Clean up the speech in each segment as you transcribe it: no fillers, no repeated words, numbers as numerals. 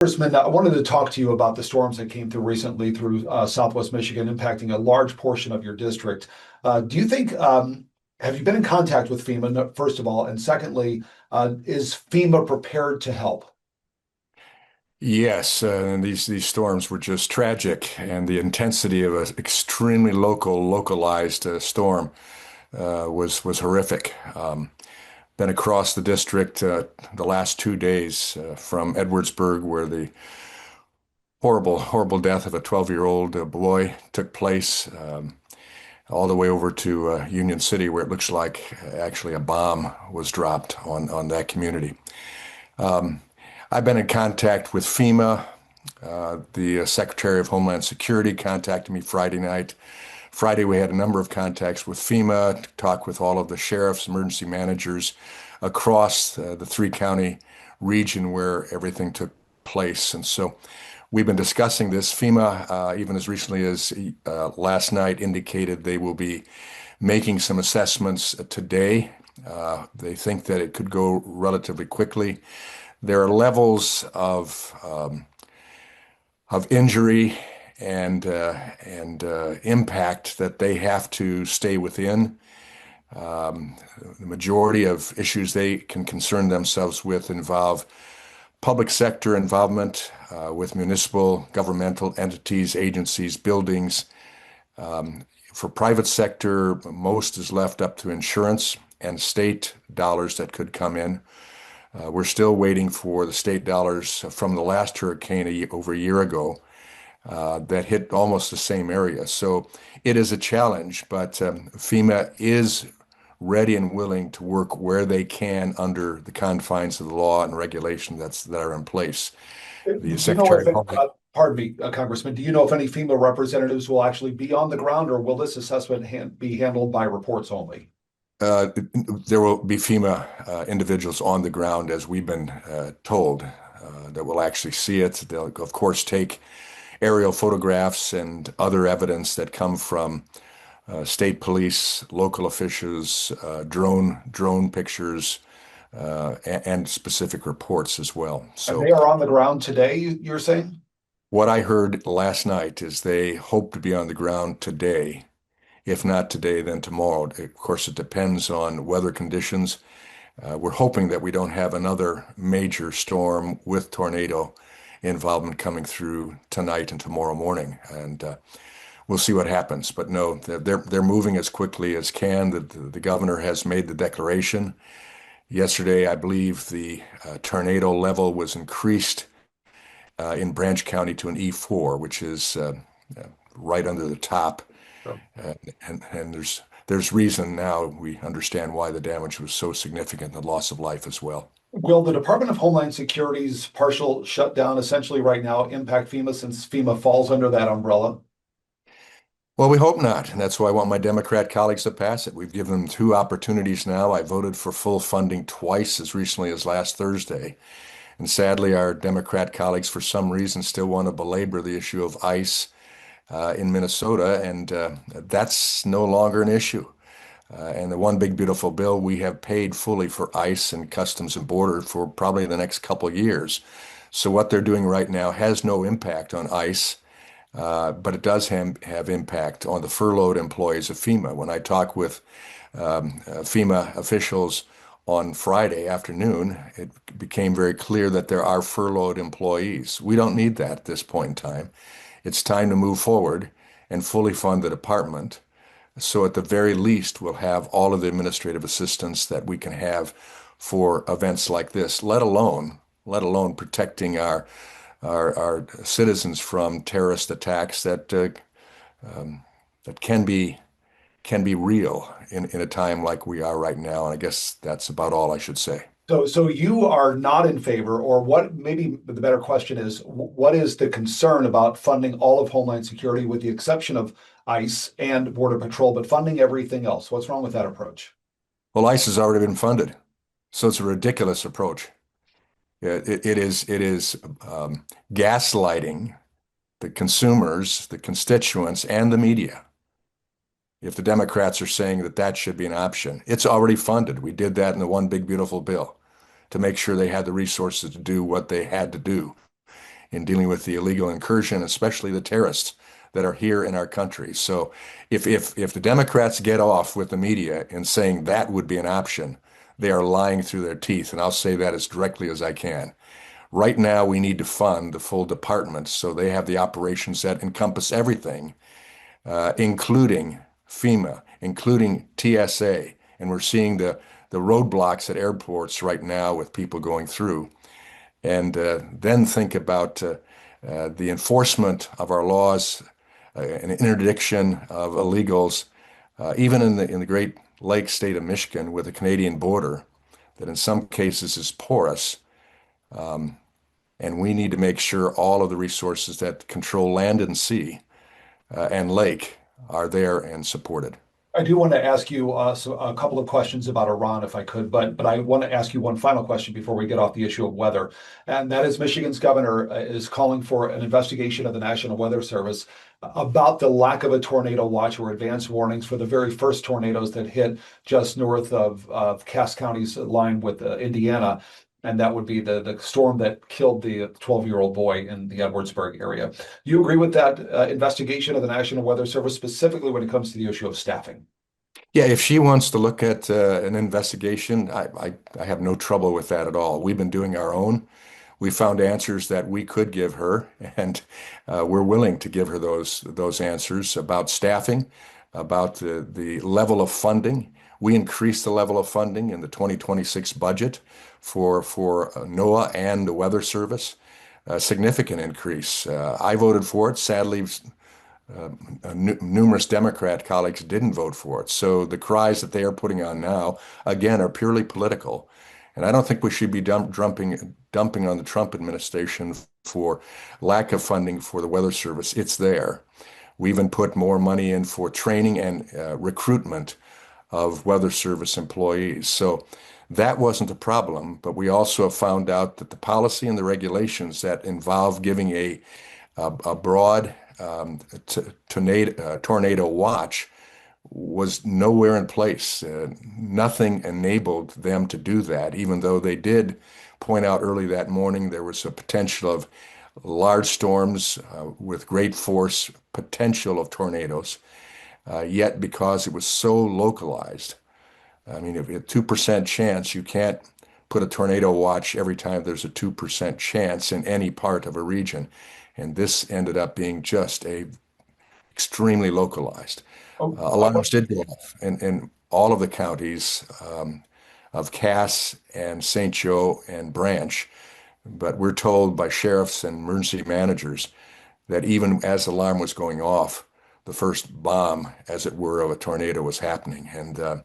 Congressman, I wanted to talk to you about the storms that came through recently through Southwest Michigan, impacting a large portion of your district. Do you think, have you been in contact with FEMA, first of all? And secondly, is FEMA prepared to help? Yes, and these storms were just tragic, and the intensity of an extremely localized storm was horrific. Been across the district the last 2 days from Edwardsburg, where the horrible death of a 12-year-old boy took place, all the way over to Union City, where it looks like actually a bomb was dropped on that community. Um, I've been in contact with FEMA. The Secretary of Homeland Security contacted me Friday night. Friday, we had a number of contacts with FEMA to talk with all of the sheriffs, emergency managers across the three-county region where everything took place. And so we've been discussing this. FEMA, even as recently as last night, indicated they will be making some assessments today. They think that it could go relatively quickly. There are levels of injury and impact that they have to stay within. The majority of issues they can concern themselves with involve public sector involvement with municipal, governmental entities, agencies, buildings. For private sector, most is left up to insurance and state dollars that could come in. We're still waiting for the state dollars from the last hurricane over a year ago that hit almost the same area. So it is a challenge, but FEMA is ready and willing to work where they can under the confines of the law and regulation that are in place. Do The you know Secretary if, of Homeland. pardon me, Congressman, do you know if any FEMA representatives will actually be on the ground, or will this assessment be handled by reports only? Uh, there will be FEMA individuals on the ground, as we've been told, that will actually see it. They'll, of course, take aerial photographs and other evidence that come from state police, local officials, drone pictures, and specific reports as well. And So they are on the ground today, you're saying? what I heard last night is they hope to be on the ground today. If not today, then tomorrow. Of course, it depends on weather conditions. We're hoping that we don't have another major storm with tornado involvement coming through tonight and tomorrow morning, and we'll see what happens. But no, they're moving as quickly as can. The governor has made the declaration. Yesterday, I believe the tornado level was increased in Branch County to an E4, which is right under the top. Sure. Uh, and there's reason now we understand why the damage was so significant, the loss of life as well. Will the Department of Homeland Security's partial shutdown essentially right now impact FEMA, since FEMA falls under that umbrella? Well, we hope not, and that's why I want my Democrat colleagues to pass it. We've given them two opportunities now. I voted for full funding twice as recently as last Thursday. And sadly, our Democrat colleagues, for some reason, still want to belabor the issue of ICE in Minnesota, and that's no longer an issue. And the one big beautiful bill, we have paid fully for ICE and Customs and Border for probably the next couple of years. So what they're doing right now has no impact on ICE, but it does have impact on the furloughed employees of FEMA. When I talk with FEMA officials on Friday afternoon, it became very clear that there are furloughed employees. We don't need that at this point in time. It's time to move forward and fully fund the department. So at the very least, we'll have all of the administrative assistance that we can have for events like this, let alone protecting our citizens from terrorist attacks that can be real in a time like we are right now. And I guess that's about all I should say. So you are not in favor, or what? Maybe the better question is, what is the concern about funding all of Homeland Security with the exception of ICE and Border Patrol, but funding everything else? What's wrong with that approach? Well, ICE has already been funded, so it's a ridiculous approach. It is gaslighting the consumers, the constituents, and the media. If the Democrats are saying that that should be an option, it's already funded. We did that in the one big beautiful bill to make sure they had the resources to do what they had to do. in dealing with the illegal incursion, especially the terrorists that are here in our country. So if the Democrats get off with the media in saying that would be an option, they are lying through their teeth. And I'll say that as directly as I can. Right now, we need to fund the full department so they have the operations that encompass everything, including FEMA, including TSA. And we're seeing the roadblocks at airports right now with people going through. And then think about the enforcement of our laws, an interdiction of illegals, even in the Great Lakes state of Michigan with the Canadian border, that in some cases is porous. And we need to make sure all of the resources that control land and sea and lake are there and supported. I do want to ask you a couple of questions about Iran, if I could, but I want to ask you one final question before we get off the issue of weather, and that is Michigan's governor is calling for an investigation of the National Weather Service about the lack of a tornado watch or advance warnings for the very first tornadoes that hit just north of Cass County's line with Indiana. And that would be the storm that killed the 12-year-old boy in the Edwardsburg area. Do you agree with that investigation of the National Weather Service, specifically when it comes to the issue of staffing? Yeah, if she wants to look at an investigation, I have no trouble with that at all. We've been doing our own. We found answers that we could give her, and we're willing to give her those answers about staffing, about the level of funding. We increased the level of funding in the 2026 budget for NOAA and the Weather Service, a significant increase. I voted for it. Sadly, numerous Democrat colleagues didn't vote for it. So the cries that they are putting on now, again, are purely political. And I don't think we should be dumping on the Trump administration for lack of funding for the Weather Service. It's there. We even put more money in for training and recruitment of Weather Service employees. So that wasn't a problem, but we also have found out that the policy and the regulations that involve giving a broad tornado watch was nowhere in place. Nothing enabled them to do that, even though they did point out early that morning there was a potential of large storms with great force, potential of tornadoes. Yet because it was so localized, I mean, if you have 2% chance, you can't put a tornado watch every time there's a 2% chance in any part of a region. And this ended up being just extremely localized. Alarms did go off in all of the counties of Cass and St. Joe and Branch. But we're told by sheriffs and emergency managers that even as the alarm was going off, the first bomb, as it were, of a tornado was happening. And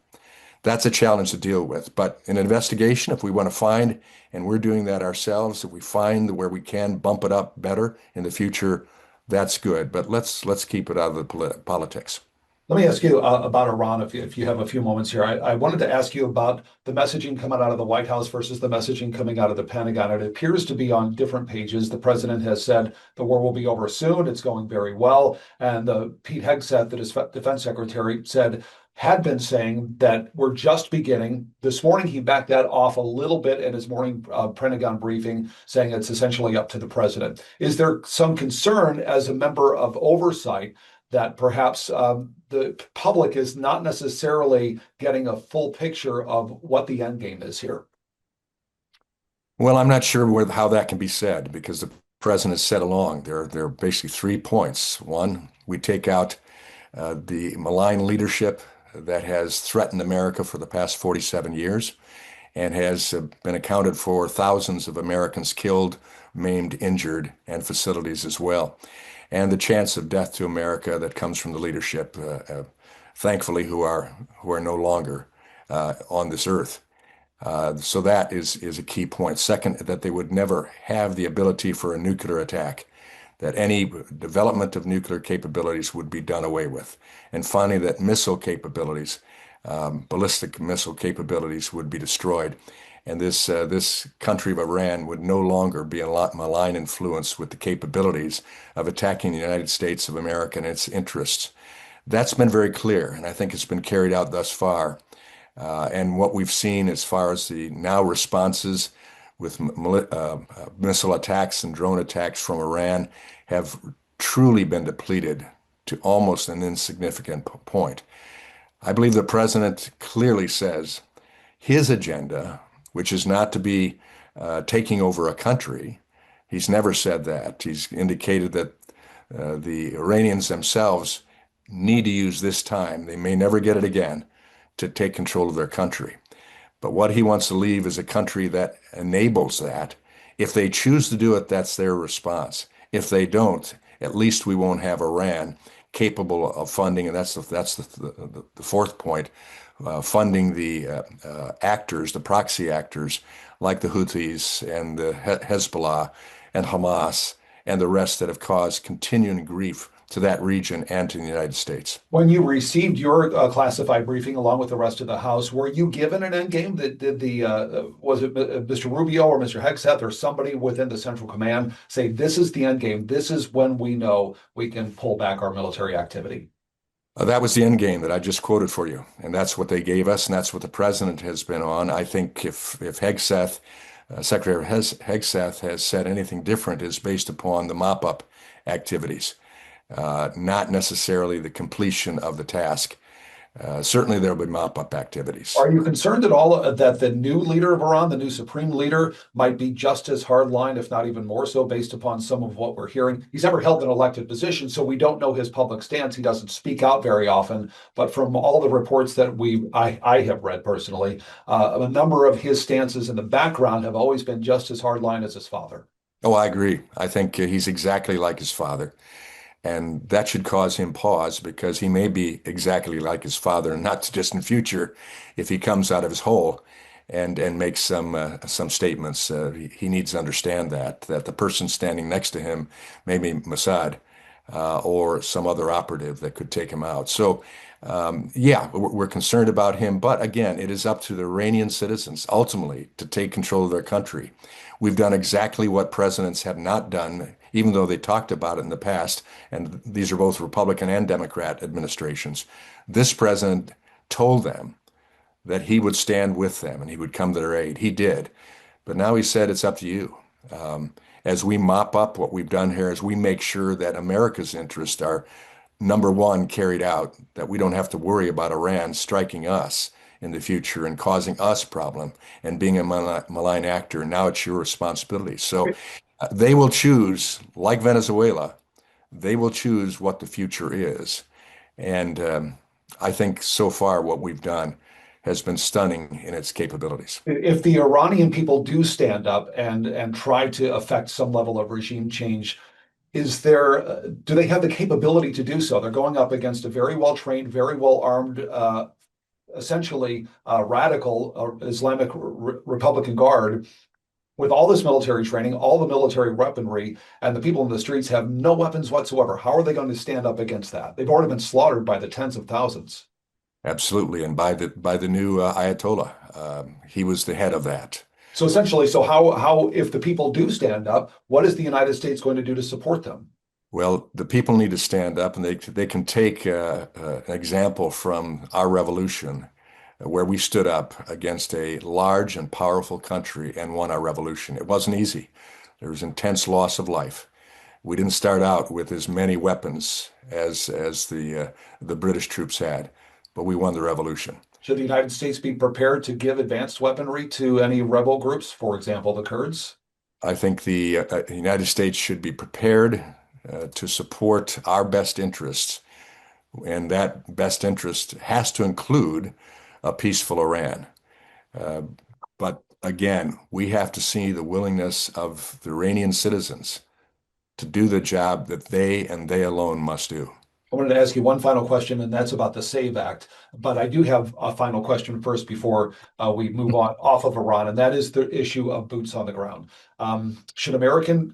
that's a challenge to deal with. But in an investigation, if we want to find, and we're doing that ourselves, if we find where we can bump it up better in the future, that's good. But let's keep it out of the politics. Let me ask you about Iran, if you have a few moments here. I wanted to ask you about the messaging coming out of the White House versus the messaging coming out of the Pentagon. It appears to be on different pages. The president has said the war will be over soon. It's going very well. And Pete Hegseth, the defense secretary, had been saying that we're just beginning. This morning, he backed that off a little bit in his morning Pentagon briefing, saying it's essentially up to the president. Is there some concern as a member of oversight that perhaps the public is not necessarily getting a full picture of what the end game is here? Well, I'm not sure how that can be said because the president has said along there are basically 3 points. One, we take out the malign leadership that has threatened America for the past 47 years and has been accounted for thousands of Americans killed, maimed, injured, and facilities as well. And the chance of death to America that comes from the leadership, thankfully, who are no longer on this earth. So that is a key point. Second, that they would never have the ability for a nuclear attack, that any development of nuclear capabilities would be done away with. And finally, that missile capabilities, ballistic missile capabilities would be destroyed. And this country of Iran would no longer be a malign influence with the capabilities of attacking the United States of America and its interests. That's been very clear, and I think it's been carried out thus far. And what we've seen as far as the now responses, with missile attacks and drone attacks from Iran have truly been depleted to almost an insignificant point. I believe the president clearly says his agenda, which is not to be taking over a country, he's never said that. He's indicated that the Iranians themselves need to use this time, they may never get it again, to take control of their country. But what he wants to leave is a country that enables that. If they choose to do it, that's their response. If they don't, at least we won't have Iran capable of funding, and that's the fourth point, funding the actors, the proxy actors like the Houthis and the Hezbollah and Hamas and the rest that have caused continuing grief to that region and to the United States. When you received your classified briefing along with the rest of the House, were you given an end game? Did the was it Mr. Rubio or Mr. Hegseth or somebody within the Central Command say this is the end game? This is when we know we can pull back our military activity? That was the end game that I just quoted for you, and that's what they gave us, and that's what the president has been on. I think if Hegseth, Secretary Hegseth has said anything different is based upon the mop-up activities, not necessarily the completion of the task. Certainly there will be mop-up activities. Are you concerned at all that the new leader of Iran, the new supreme leader, might be just as hardline, if not even more so, based upon some of what we're hearing? He's never held an elected position, so we don't know his public stance. He doesn't speak out very often. But from all the reports that I have read personally, a number of his stances in the background have always been just as hardline as his father. Oh, I agree. I think he's exactly like his father. And that should cause him pause because he may be exactly like his father in not too distant future if he comes out of his hole and makes some statements. He needs to understand that the person standing next to him may be Mossad or some other operative that could take him out. So, yeah, we're concerned about him. But again, it is up to the Iranian citizens ultimately to take control of their country. We've done exactly what presidents have not done, even though they talked about it in the past, and these are both Republican and Democrat administrations. This president told them that he would stand with them and he would come to their aid. He did. But now he said it's up to you. As we mop up what we've done here, as we make sure that America's interests are, number one, carried out, that we don't have to worry about Iran striking us in the future and causing us problem and being a malign actor. Now it's your responsibility. So they will choose, like Venezuela, they will choose what the future is. And I think so far what we've done has been stunning in its capabilities. If the Iranian people do stand up and try to affect some level of regime change, do they have the capability to do so? They're going up against a very well-trained, very well-armed essentially radical Islamic Republican Guard with all this military training, all the military weaponry, and the people in the streets have no weapons whatsoever. How are they going to stand up against that? They've already been slaughtered by the tens of thousands. Absolutely, and by the new Ayatollah, he was the head of that. So essentially, so how if the people do stand up, what is the United States going to do to support them? Well, the people need to stand up, and they can take an example from our revolution, where we stood up against a large and powerful country and won our revolution. It wasn't easy. There was intense loss of life. We didn't start out with as many weapons as the British troops had, but we won the revolution. Should the United States be prepared to give advanced weaponry to any rebel groups, for example, the Kurds? I think the United States should be prepared to support our best interests, and that best interest has to include a peaceful Iran. But again, we have to see the willingness of the Iranian citizens to do the job that they and they alone must do. I wanted to ask you one final question, and that's about the SAVE Act. But I do have a final question first before we move on off of Iran, and that is the issue of boots on the ground. Should American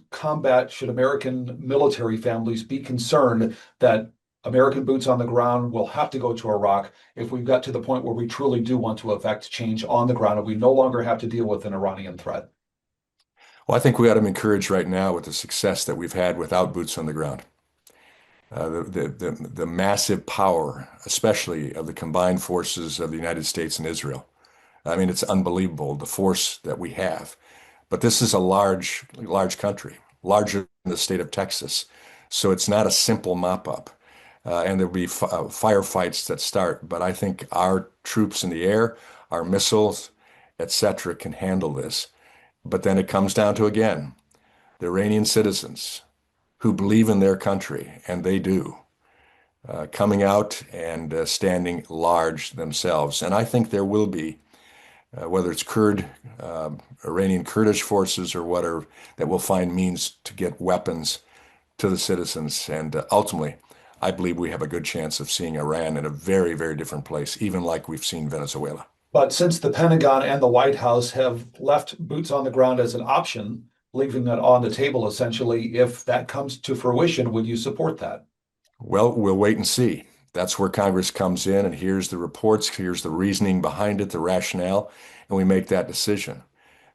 military families be concerned that American boots on the ground will have to go to Iraq if we've got to the point where we truly do want to effect change on the ground and we no longer have to deal with an Iranian threat? Well, I think we ought to be encouraged right now with the success that we've had without boots on the ground. The massive power, especially of the combined forces of the United States and Israel. I mean, it's unbelievable, the force that we have. But this is a large country, larger than the state of Texas. So it's not a simple mop up. And there'll be firefights that start. But I think our troops in the air, our missiles, etc., can handle this. But then it comes down to, again, the Iranian citizens who believe in their country, and they do, coming out and standing large themselves. And I think there will be, whether it's Iranian Kurdish forces or whatever, that will find means to get weapons to the citizens. And ultimately, I believe we have a good chance of seeing Iran in a very, very different place, even like we've seen Venezuela. But since the Pentagon and the White House have left boots on the ground as an option, leaving that on the table essentially, if that comes to fruition, would you support that? Well, we'll wait and see. That's where Congress comes in and here's the reports, here's the reasoning behind it, the rationale, and we make that decision.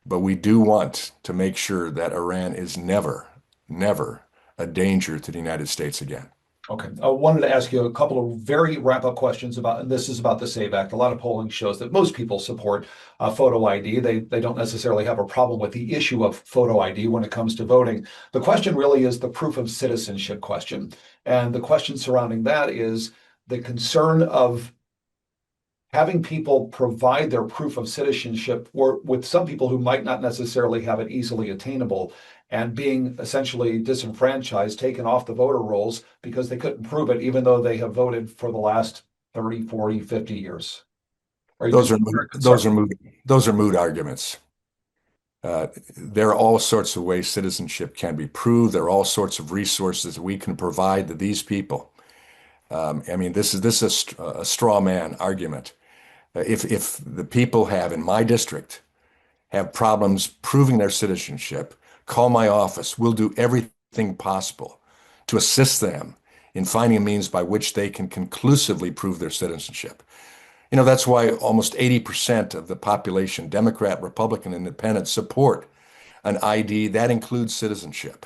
But we do want to make sure that Iran is never, never a danger to the United States again. Okay. I wanted to ask you a couple of very wrap-up questions about, and this is about the SAVE Act. A lot of polling shows that most people support photo ID. They don't necessarily have a problem with the issue of photo ID when it comes to voting. The question really is the proof of citizenship question. And the question surrounding that is the concern of having people provide their proof of citizenship, or with some people who might not necessarily have it easily attainable, and being essentially disenfranchised, taken off the voter rolls because they couldn't prove it, even though they have voted for the last 30, 40, 50 years. Those are moot arguments. There are all sorts of ways citizenship can be proved. There are all sorts of resources that we can provide to these people. I mean, this is a straw man argument. If the people in my district have problems proving their citizenship, call my office. We'll do everything possible to assist them in finding a means by which they can conclusively prove their citizenship. You know, that's why almost 80% of the population, Democrat, Republican, Independent, support an ID that includes citizenship.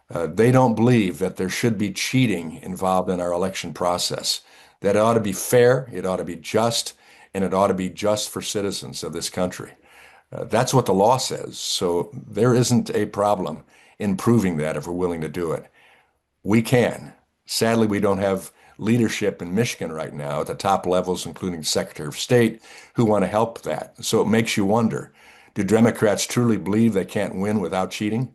They don't believe that there should be cheating involved in our election process. That it ought to be fair, it ought to be just, and it ought to be just for citizens of this country. That's what the law says. So there isn't a problem in proving that if we're willing to do it. We can. Sadly, we don't have leadership in Michigan right now at the top levels, including the Secretary of State, who want to help that. So it makes you wonder, do Democrats truly believe they can't win without cheating?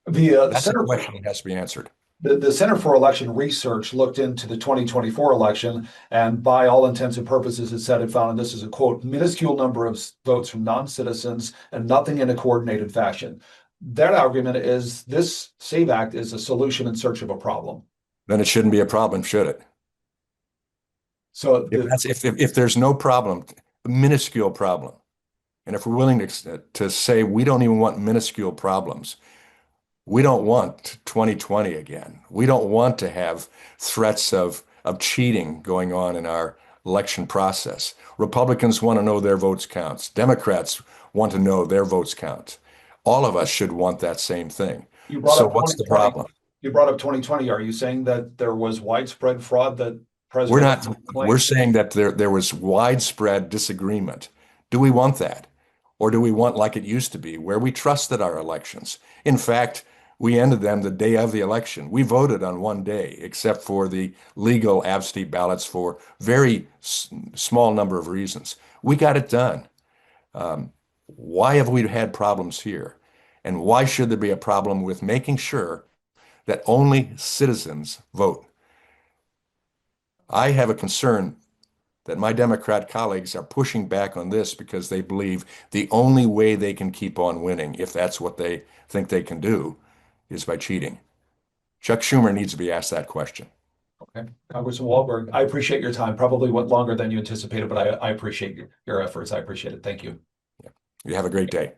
That's a question that has to be answered. The Center for Election Research looked into the 2024 election, and by all intents and purposes, it said it found, and this is a quote, minuscule number of votes from non-citizens and nothing in a coordinated fashion. Their argument is this SAVE Act is a solution in search of a problem. Then it shouldn't be a problem, should it? So if there's no problem, a minuscule problem, and if we're willing to say we don't even want minuscule problems, we don't want 2020 again. We don't want to have threats of cheating going on in our election process. Republicans want to know their votes count. Democrats want to know their votes count. All of us should want that same thing. So what's the problem? You brought up 2020. Are you saying that there was widespread fraud that President claimed? We're saying that there was widespread disagreement. Do we want that? Or do we want like it used to be, where we trusted our elections? In fact, we ended them the day of the election. We voted on one day, except for the legal absentee ballots for very small number of reasons. We got it done. Why have we had problems here? And why should there be a problem with making sure that only citizens vote? I have a concern that my Democrat colleagues are pushing back on this because they believe the only way they can keep on winning, if that's what they think they can do, is by cheating. Chuck Schumer needs to be asked that question. Okay. Congressman Wahlberg, I appreciate your time. Probably went longer than you anticipated, but I appreciate your efforts. I appreciate it. Thank you. Yeah. You have a great day.